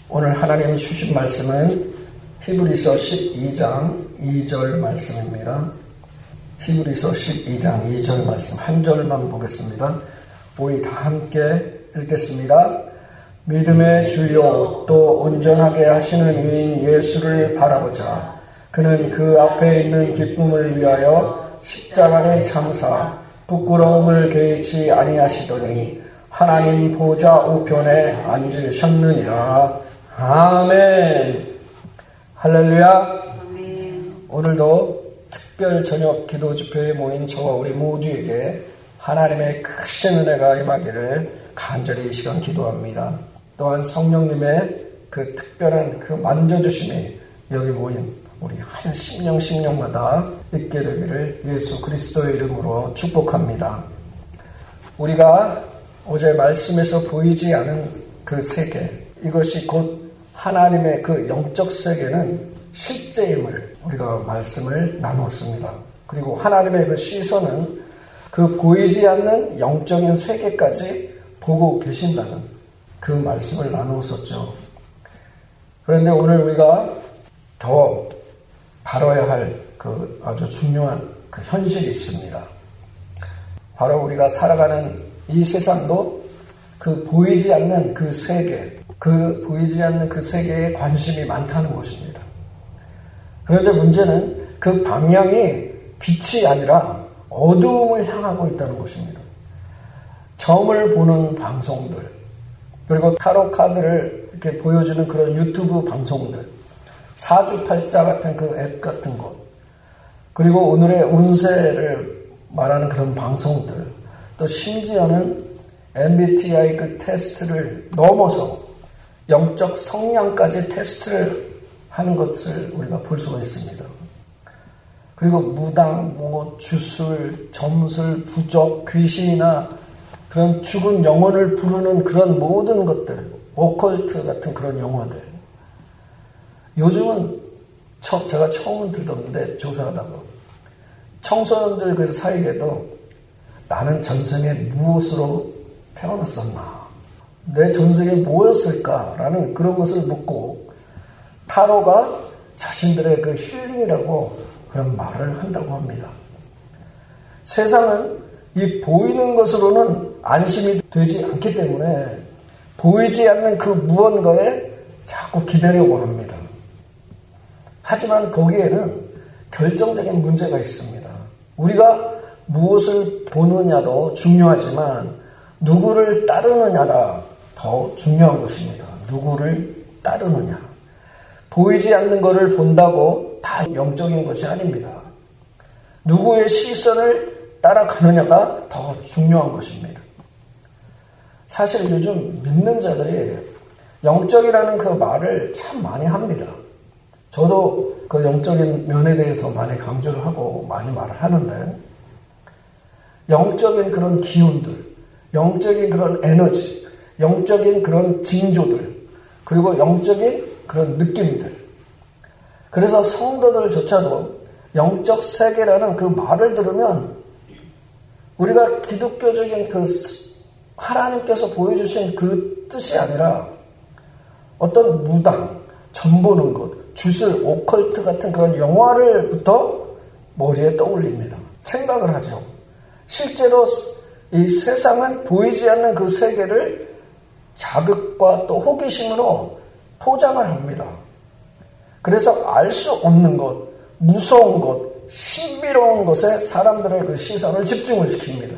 오늘 하나님이 주신 말씀은 히브리서 12장 2절 말씀입니다. 히브리서 12장 2절 말씀 한 절만 보겠습니다. 우리 다 함께 읽겠습니다. 믿음의 주요 또 온전하게 하시는 이인 예수를 바라보자. 그는 그 앞에 있는 기쁨을 위하여 십자가를 참사 부끄러움을 개의치 아니하시더니 하나님 보좌 우편에 앉으셨느니라. 아멘. 할렐루야. 아멘. 오늘도 특별 저녁 기도 집회에 모인 저와 우리 모두에게 하나님의 크신 은혜가 임하기를 간절히 이 시간 기도합니다. 또한 성령님의 그 특별한 그 만져주심이 여기 모인 우리 한 심령마다 있게 되기를 예수 그리스도의 이름으로 축복합니다. 우리가 어제 말씀에서 보이지 않은 그 세계, 이것이 곧 하나님의 그 영적 세계는 실제임을 우리가 말씀을 나누었습니다. 그리고 하나님의 그 시선은 그 보이지 않는 영적인 세계까지 보고 계신다는 그 말씀을 나누었었죠. 그런데 오늘 우리가 더 다뤄야 할 그 아주 중요한 그 현실이 있습니다. 바로 우리가 살아가는 이 세상도 그 보이지 않는 그 세계, 그 보이지 않는 그 세계에 관심이 많다는 것입니다. 그런데 문제는 그 방향이 빛이 아니라 어두움을 향하고 있다는 것입니다. 점을 보는 방송들, 그리고 타로 카드를 이렇게 보여주는 그런 유튜브 방송들, 사주팔자 같은 그 앱 같은 것, 그리고 오늘의 운세를 말하는 그런 방송들, 또 심지어는 MBTI 그 테스트를 넘어서 영적 성향까지 테스트를 하는 것을 우리가 볼 수가 있습니다. 그리고 무당, 주술, 점술, 부적, 귀신이나 그런 죽은 영혼을 부르는 그런 모든 것들, 오컬트 같은 그런 용어들. 요즘은 제가 처음은 들었는데 조사하다가 청소년들 그 사이에도 나는 전생에 무엇으로 태어났었나? 내 전생에 뭐였을까라는 그런 것을 묻고 타로가 자신들의 그 힐링이라고 그런 말을 한다고 합니다. 세상은 이 보이는 것으로는 안심이 되지 않기 때문에 보이지 않는 그 무언가에 자꾸 기대려고 합니다. 하지만 거기에는 결정적인 문제가 있습니다. 우리가 무엇을 보느냐도 중요하지만 누구를 따르느냐가 더 중요한 것입니다. 누구를 따르느냐. 보이지 않는 것을 본다고 다 영적인 것이 아닙니다. 누구의 시선을 따라가느냐가 더 중요한 것입니다. 사실 요즘 믿는 자들이 영적이라는 그 말을 참 많이 합니다. 저도 그 영적인 면에 대해서 많이 강조를 하고 많이 말을 하는데, 영적인 그런 기운들, 영적인 그런 에너지, 영적인 그런 징조들, 그리고 영적인 그런 느낌들. 그래서 성도들조차도 영적 세계라는 그 말을 들으면 우리가 기독교적인 그 하나님께서 보여주신 그 뜻이 아니라 어떤 무당, 점 보는 것, 주술, 오컬트 같은 그런 영화를부터 머리에 떠올립니다. 생각을 하죠. 실제로 이 세상은 보이지 않는 그 세계를 자극과 또 호기심으로 포장을 합니다. 그래서 알 수 없는 것, 무서운 것, 신비로운 것에 사람들의 그 시선을 집중을 시킵니다.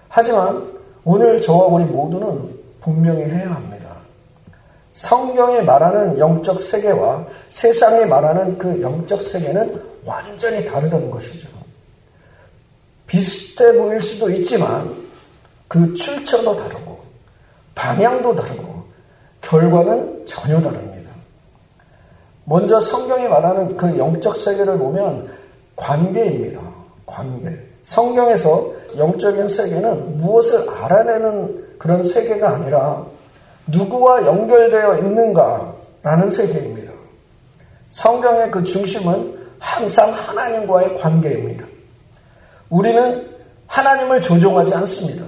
하지만 오늘 저와 우리 모두는 분명히 해야 합니다. 성경이 말하는 영적 세계와 세상이 말하는 그 영적 세계는 완전히 다르다는 것이죠. 비슷해 보일 수도 있지만 그 출처도 다르고 방향도 다르고 결과는 전혀 다릅니다. 먼저 성경이 말하는 그 영적 세계를 보면 관계입니다. 관계. 성경에서 영적인 세계는 무엇을 알아내는 그런 세계가 아니라 누구와 연결되어 있는가라는 세계입니다. 성경의 그 중심은 항상 하나님과의 관계입니다. 우리는 하나님을 조종하지 않습니다.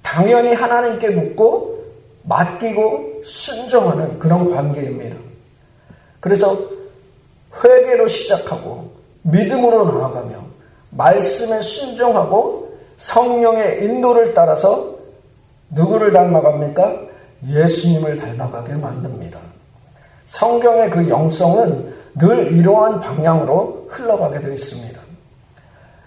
당연히 하나님께 묻고 맡기고 순종하는 그런 관계입니다. 그래서 회개로 시작하고 믿음으로 나아가며 말씀에 순종하고 성령의 인도를 따라서 누구를 닮아갑니까? 예수님을 닮아가게 만듭니다. 성경의 그 영성은 늘 이러한 방향으로 흘러가게 되어 있습니다.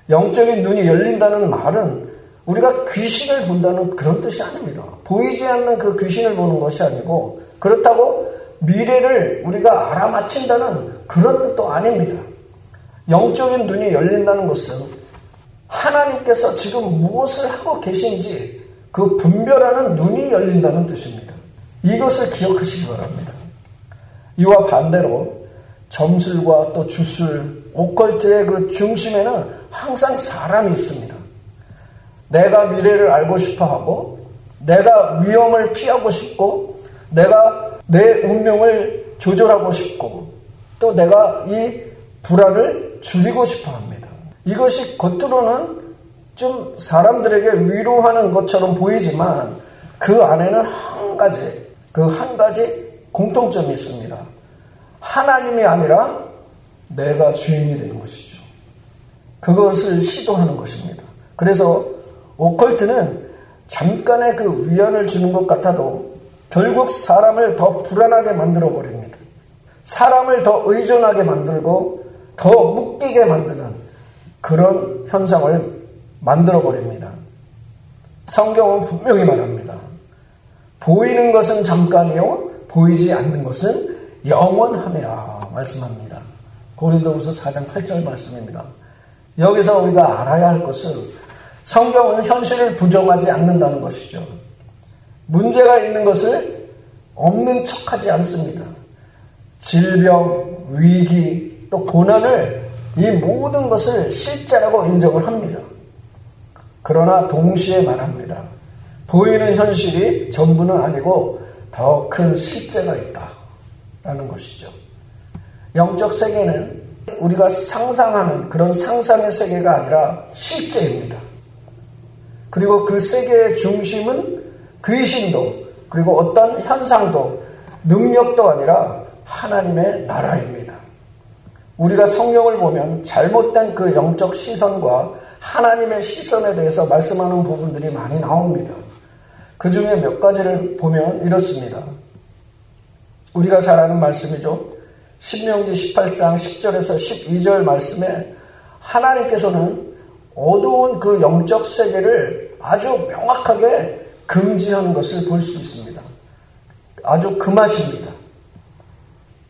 영적인 눈이 열린다는 말은 우리가 귀신을 본다는 그런 뜻이 아닙니다. 보이지 않는 그 귀신을 보는 것이 아니고 그렇다고 미래를 우리가 알아맞힌다는 그런 뜻도 아닙니다. 영적인 눈이 열린다는 것은 하나님께서 지금 무엇을 하고 계신지 그 분별하는 눈이 열린다는 뜻입니다. 이것을 기억하시기 바랍니다. 이와 반대로 점술과 또 주술, 오컬트의 그 중심에는 항상 사람이 있습니다. 내가 미래를 알고 싶어 하고 내가 위험을 피하고 싶고 내가 내 운명을 조절하고 싶고 또 내가 이 불안을 줄이고 싶어 합니다. 이것이 겉으로는 좀 사람들에게 위로하는 것처럼 보이지만 그 안에는 한 가지 공통점이 있습니다. 하나님이 아니라 내가 주인이 되는 것이죠. 그것을 시도하는 것입니다. 그래서 오컬트는 잠깐의 그 위안을 주는 것 같아도 결국 사람을 더 불안하게 만들어버립니다. 사람을 더 의존하게 만들고 더 묶이게 만드는 그런 현상을 만들어버립니다. 성경은 분명히 말합니다. 보이는 것은 잠깐이요 보이지 않는 것은 영원함이라 말씀합니다. 고린도후서 4장 8절 말씀입니다. 여기서 우리가 알아야 할 것은 성경은 현실을 부정하지 않는다는 것이죠. 문제가 있는 것을 없는 척하지 않습니다. 질병, 위기, 또 고난을 이 모든 것을 실제라고 인정을 합니다. 그러나 동시에 말합니다. 보이는 현실이 전부는 아니고 더 큰 실제가 있다라는 것이죠. 영적 세계는 우리가 상상하는 그런 상상의 세계가 아니라 실제입니다. 그리고 그 세계의 중심은 귀신도 그리고 어떤 현상도 능력도 아니라 하나님의 나라입니다. 우리가 성경을 보면 잘못된 그 영적 시선과 하나님의 시선에 대해서 말씀하는 부분들이 많이 나옵니다. 그 중에 몇 가지를 보면 이렇습니다. 우리가 잘 아는 말씀이죠. 신명기 18장 10절에서 12절 말씀에 하나님께서는 어두운 그 영적 세계를 아주 명확하게 금지하는 것을 볼 수 있습니다. 아주 금하십니다.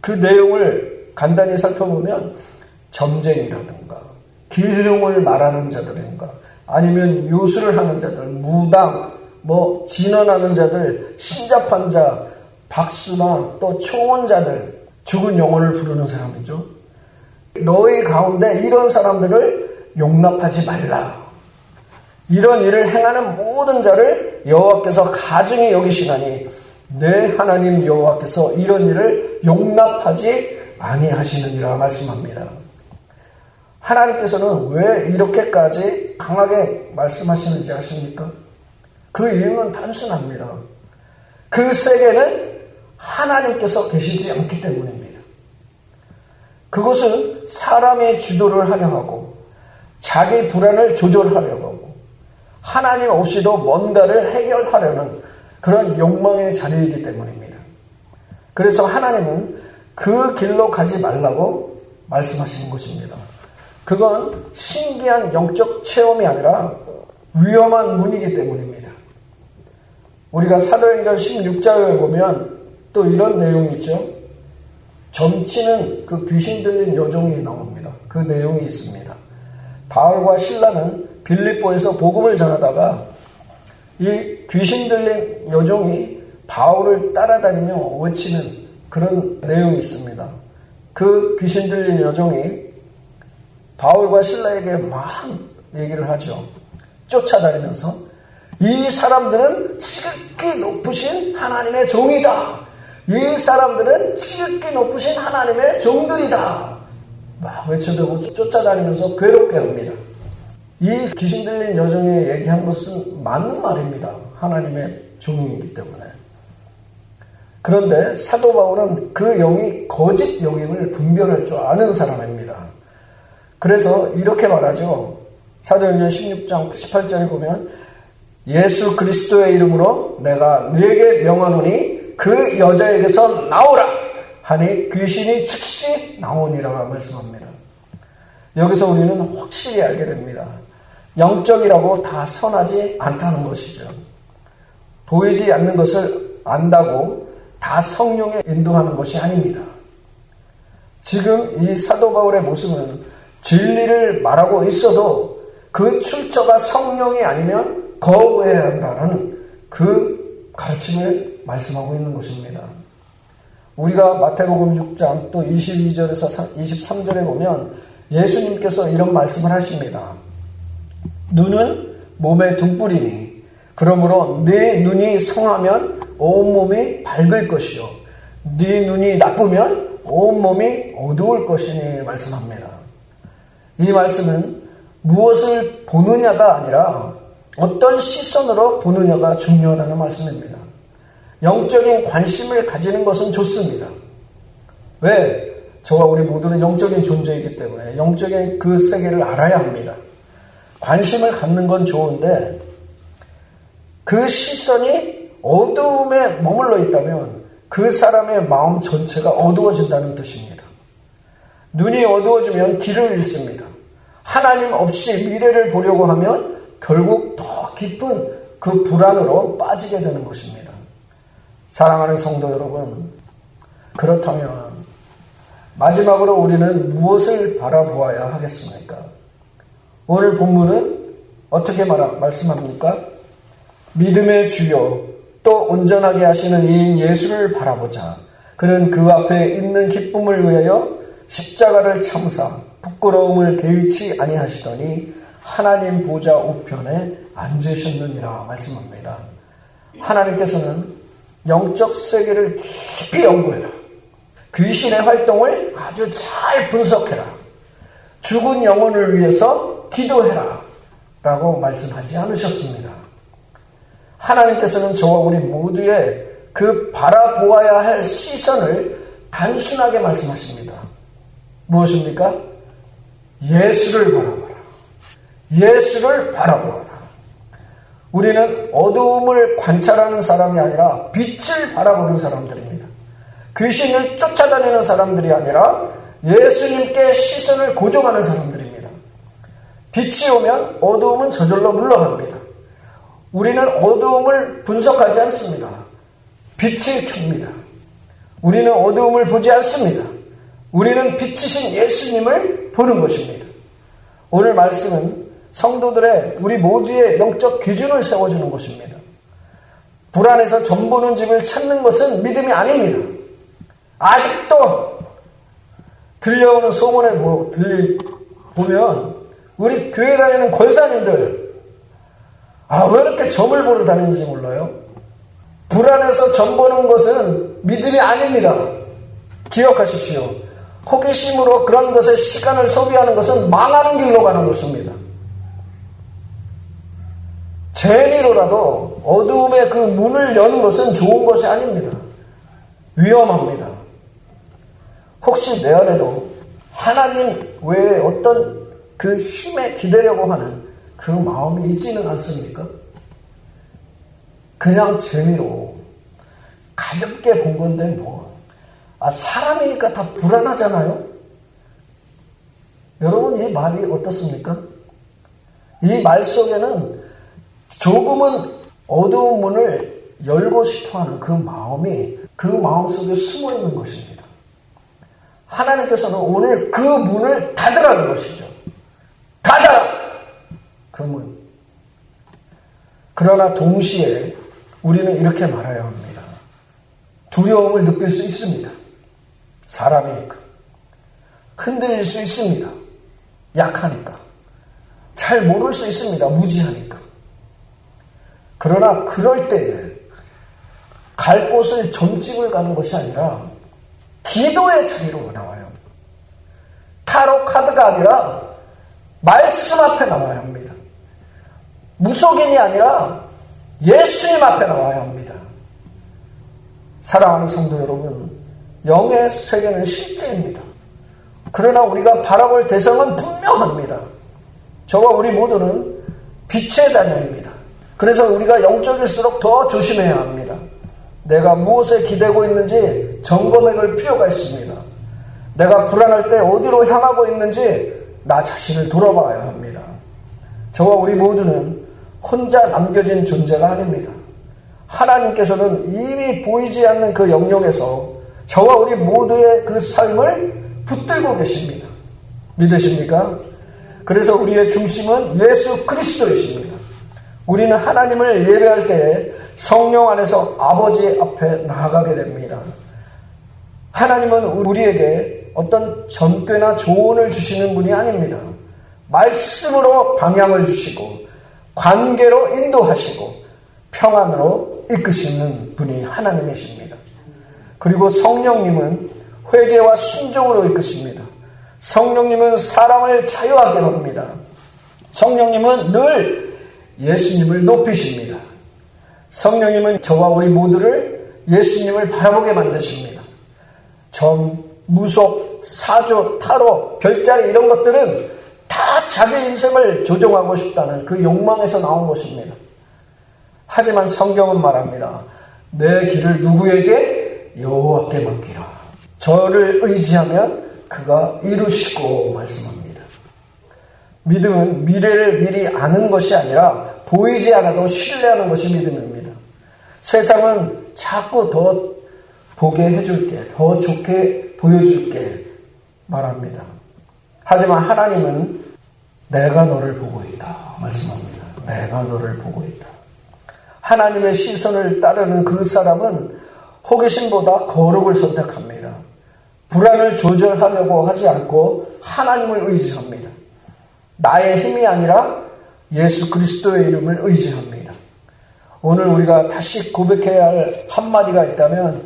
그 내용을 간단히 살펴보면 점쟁이라든가 길흉을 말하는 자들인가 아니면 요술을 하는 자들, 무당, 진언하는 자들, 신잡한 자, 박수나 또 초혼자들, 죽은 영혼을 부르는 사람이죠. 너희 가운데 이런 사람들을 용납하지 말라. 이런 일을 행하는 모든 자를 여호와께서 가증히 여기시나니 내 하나님 여호와께서 이런 일을 용납하지 아니하시느니라 말씀합니다. 하나님께서는 왜 이렇게까지 강하게 말씀하시는지 아십니까? 그 이유는 단순합니다. 그 세계는 하나님께서 계시지 않기 때문입니다. 그것은 사람의 주도를 하려 하고 자기 불안을 조절하려고 하고 하나님 없이도 뭔가를 해결하려는 그런 욕망의 자리이기 때문입니다. 그래서 하나님은 그 길로 가지 말라고 말씀하시는 것입니다. 그건 신기한 영적 체험이 아니라 위험한 문이기 때문입니다. 우리가 사도행전 16장을 보면 또 이런 내용이 있죠. 점치는 그 귀신 들린 여종이 나옵니다. 그 내용이 있습니다. 바울과 실라는 빌립보에서 복음을 전하다가 이 귀신 들린 여종이 바울을 따라다니며 외치는 그런 내용이 있습니다. 그 귀신 들린 여종이 바울과 실라에게 막 얘기를 하죠. 쫓아다니면서 이 사람들은 지극히 높으신 하나님의 종이다. 이 사람들은 지극히 높으신 하나님의 종들이다. 막 외쳐대고 쫓아다니면서 괴롭게 합니다. 이 귀신 들린 여종이 얘기한 것은 맞는 말입니다. 하나님의 종이기 때문에. 그런데 사도 바울은 그 영이 거짓 영임을 분별할 줄 아는 사람입니다. 그래서 이렇게 말하죠. 사도행전 16장 18절에 보면 예수 그리스도의 이름으로 내가 네게 명하노니 그 여자에게서 나오라 하니 귀신이 즉시 나오니라 말씀합니다. 여기서 우리는 확실히 알게 됩니다. 영적이라고 다 선하지 않다는 것이죠. 보이지 않는 것을 안다고 다 성령에 인도하는 것이 아닙니다. 지금 이 사도 바울의 모습은 진리를 말하고 있어도 그 출처가 성령이 아니면 거부해야 한다는 그 가르침을 말씀하고 있는 것입니다. 우리가 마태복음 6장 또 22절에서 23절에 보면 예수님께서 이런 말씀을 하십니다. 눈은 몸의 등불이니 그러므로 네 눈이 성하면 온몸이 밝을 것이요 네 눈이 나쁘면 온몸이 어두울 것이니 말씀합니다. 이 말씀은 무엇을 보느냐가 아니라 어떤 시선으로 보느냐가 중요하다는 말씀입니다. 영적인 관심을 가지는 것은 좋습니다. 왜? 저와 우리 모두는 영적인 존재이기 때문에 영적인 그 세계를 알아야 합니다. 관심을 갖는 건 좋은데 그 시선이 어두움에 머물러 있다면 그 사람의 마음 전체가 어두워진다는 뜻입니다. 눈이 어두워지면 길을 잃습니다. 하나님 없이 미래를 보려고 하면 결국 더 깊은 그 불안으로 빠지게 되는 것입니다. 사랑하는 성도 여러분, 그렇다면 마지막으로 우리는 무엇을 바라보아야 하겠습니까? 오늘 본문은 어떻게 말씀합니까? 믿음의 주요 또 온전하게 하시는 이인 예수를 바라보자. 그는 그 앞에 있는 기쁨을 위하여 십자가를 참사 부끄러움을 개의치 아니하시더니 하나님 보좌 우편에 앉으셨느니라 말씀합니다. 하나님께서는 영적 세계를 깊이 연구해라. 귀신의 활동을 아주 잘 분석해라. 죽은 영혼을 위해서 기도해라. 라고 말씀하지 않으셨습니다. 하나님께서는 저와 우리 모두의 그 바라보아야 할 시선을 단순하게 말씀하십니다. 무엇입니까? 예수를 바라봐라. 예수를 바라보아라. 우리는 어두움을 관찰하는 사람이 아니라 빛을 바라보는 사람들입니다. 귀신을 쫓아다니는 사람들이 아니라 예수님께 시선을 고정하는 사람들입니다. 빛이 오면 어두움은 저절로 물러갑니다. 우리는 어두움을 분석하지 않습니다. 빛을 켭니다. 우리는 어두움을 보지 않습니다. 우리는 빛이신 예수님을 보는 것입니다. 오늘 말씀은 성도들의 우리 모두의 영적 기준을 세워주는 것입니다. 불안해서 점 보는 집을 찾는 것은 믿음이 아닙니다. 아직도 들려오는 소문에 보면 우리 교회 다니는 권사님들 왜 이렇게 점을 보러 다니는지 몰라요? 불안해서 점 보는 것은 믿음이 아닙니다. 기억하십시오. 호기심으로 그런 것에 시간을 소비하는 것은 망하는 길로 가는 것입니다. 재미로라도 어두움의 그 문을 여는 것은 좋은 것이 아닙니다. 위험합니다. 혹시 내 안에도 하나님 외에 어떤 그 힘에 기대려고 하는 그 마음이 있지는 않습니까? 그냥 재미로 가볍게 본 건데 사람이니까 다 불안하잖아요. 여러분 이 말이 어떻습니까? 이 말 속에는 조금은 어두운 문을 열고 싶어하는 그 마음이 그 마음 속에 숨어 있는 것입니다. 하나님께서는 오늘 그 문을 닫으라는 것이죠. 닫아! 그 문. 그러나 동시에 우리는 이렇게 말해야 합니다. 두려움을 느낄 수 있습니다. 사람이니까. 흔들릴 수 있습니다. 약하니까. 잘 모를 수 있습니다. 무지하니까. 그러나 그럴 때에 갈 곳을 점집을 가는 것이 아니라 기도의 자리로 나와요. 타로 카드가 아니라 말씀 앞에 나와야 합니다. 무속인이 아니라 예수님 앞에 나와야 합니다. 사랑하는 성도 여러분, 영의 세계는 실제입니다. 그러나 우리가 바라볼 대상은 분명합니다. 저와 우리 모두는 빛의 자녀입니다. 그래서 우리가 영적일수록 더 조심해야 합니다. 내가 무엇에 기대고 있는지 점검해 볼 필요가 있습니다. 내가 불안할 때 어디로 향하고 있는지 나 자신을 돌아봐야 합니다. 저와 우리 모두는 혼자 남겨진 존재가 아닙니다. 하나님께서는 이미 보이지 않는 그 영역에서 저와 우리 모두의 그 삶을 붙들고 계십니다. 믿으십니까? 그래서 우리의 중심은 예수 그리스도이십니다. 우리는 하나님을 예배할 때에 성령 안에서 아버지 앞에 나아가게 됩니다. 하나님은 우리에게 어떤 전꾀나 조언을 주시는 분이 아닙니다. 말씀으로 방향을 주시고 관계로 인도하시고 평안으로 이끄시는 분이 하나님이십니다. 그리고 성령님은 회개와 순종으로 이끄십니다. 성령님은 사람을 자유하게 합니다. 성령님은 늘 예수님을 높이십니다. 성령님은 저와 우리 모두를 예수님을 바라보게 만드십니다. 점, 무속, 사주, 타로, 별자리 이런 것들은 다 자기 인생을 조종하고 싶다는 그 욕망에서 나온 것입니다. 하지만 성경은 말합니다. 내 길을 누구에게? 여호와께 맡기라. 저를 의지하면 그가 이루시고 말씀합니다. 믿음은 미래를 미리 아는 것이 아니라 보이지 않아도 신뢰하는 것이 믿음입니다. 세상은 자꾸 더 보게 해줄게, 더 좋게 보여줄게 말합니다. 하지만 하나님은 내가 너를 보고 있다 말씀합니다. 내가 너를 보고 있다. 하나님의 시선을 따르는 그 사람은 호기심보다 거룩을 선택합니다. 불안을 조절하려고 하지 않고 하나님을 의지합니다. 나의 힘이 아니라 예수 그리스도의 이름을 의지합니다. 오늘 우리가 다시 고백해야 할 한마디가 있다면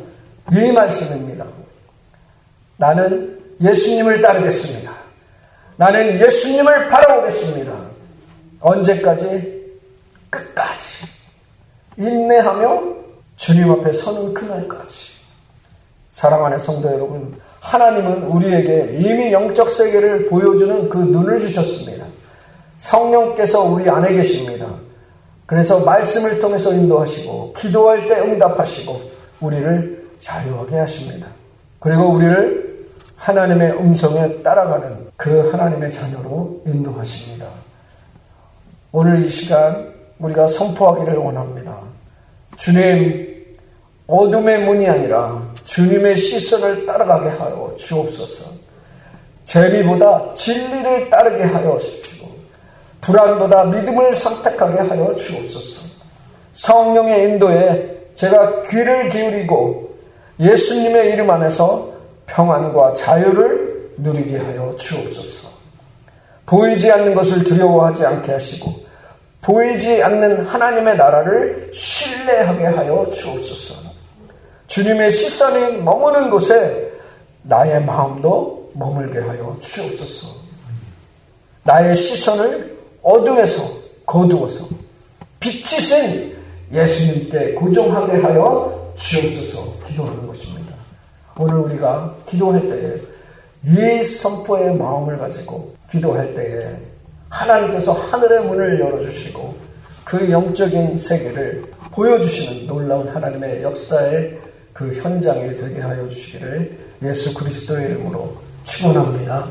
이 말씀입니다. 나는 예수님을 따르겠습니다. 나는 예수님을 바라보겠습니다. 언제까지? 끝까지. 인내하며 주님 앞에 서는 그날까지. 사랑하는 성도 여러분, 하나님은 우리에게 이미 영적 세계를 보여주는 그 눈을 주셨습니다. 성령께서 우리 안에 계십니다. 그래서 말씀을 통해서 인도하시고 기도할 때 응답하시고 우리를 자유하게 하십니다. 그리고 우리를 하나님의 음성에 따라가는 그 하나님의 자녀로 인도하십니다. 오늘 이 시간 우리가 선포하기를 원합니다. 주님, 어둠의 문이 아니라 주님의 시선을 따라가게 하여 주옵소서. 재미보다 진리를 따르게 하여 주시고 불안보다 믿음을 선택하게 하여 주옵소서. 성령의 인도에 제가 귀를 기울이고 예수님의 이름 안에서 평안과 자유를 누리게 하여 주옵소서. 보이지 않는 것을 두려워하지 않게 하시고 보이지 않는 하나님의 나라를 신뢰하게 하여 주옵소서. 주님의 시선이 머무는 곳에 나의 마음도 머물게 하여 주옵소서. 나의 시선을 어둠에서 거두어서 빛이신 예수님께 고정하게 하여 주옵소서 기도하는 것입니다. 오늘 우리가 기도할 때에 이 선포의 마음을 가지고 기도할 때에 하나님께서 하늘의 문을 열어주시고 그 영적인 세계를 보여주시는 놀라운 하나님의 역사의 그 현장이 되게 하여 주시기를 예수 그리스도의 이름으로 축원합니다.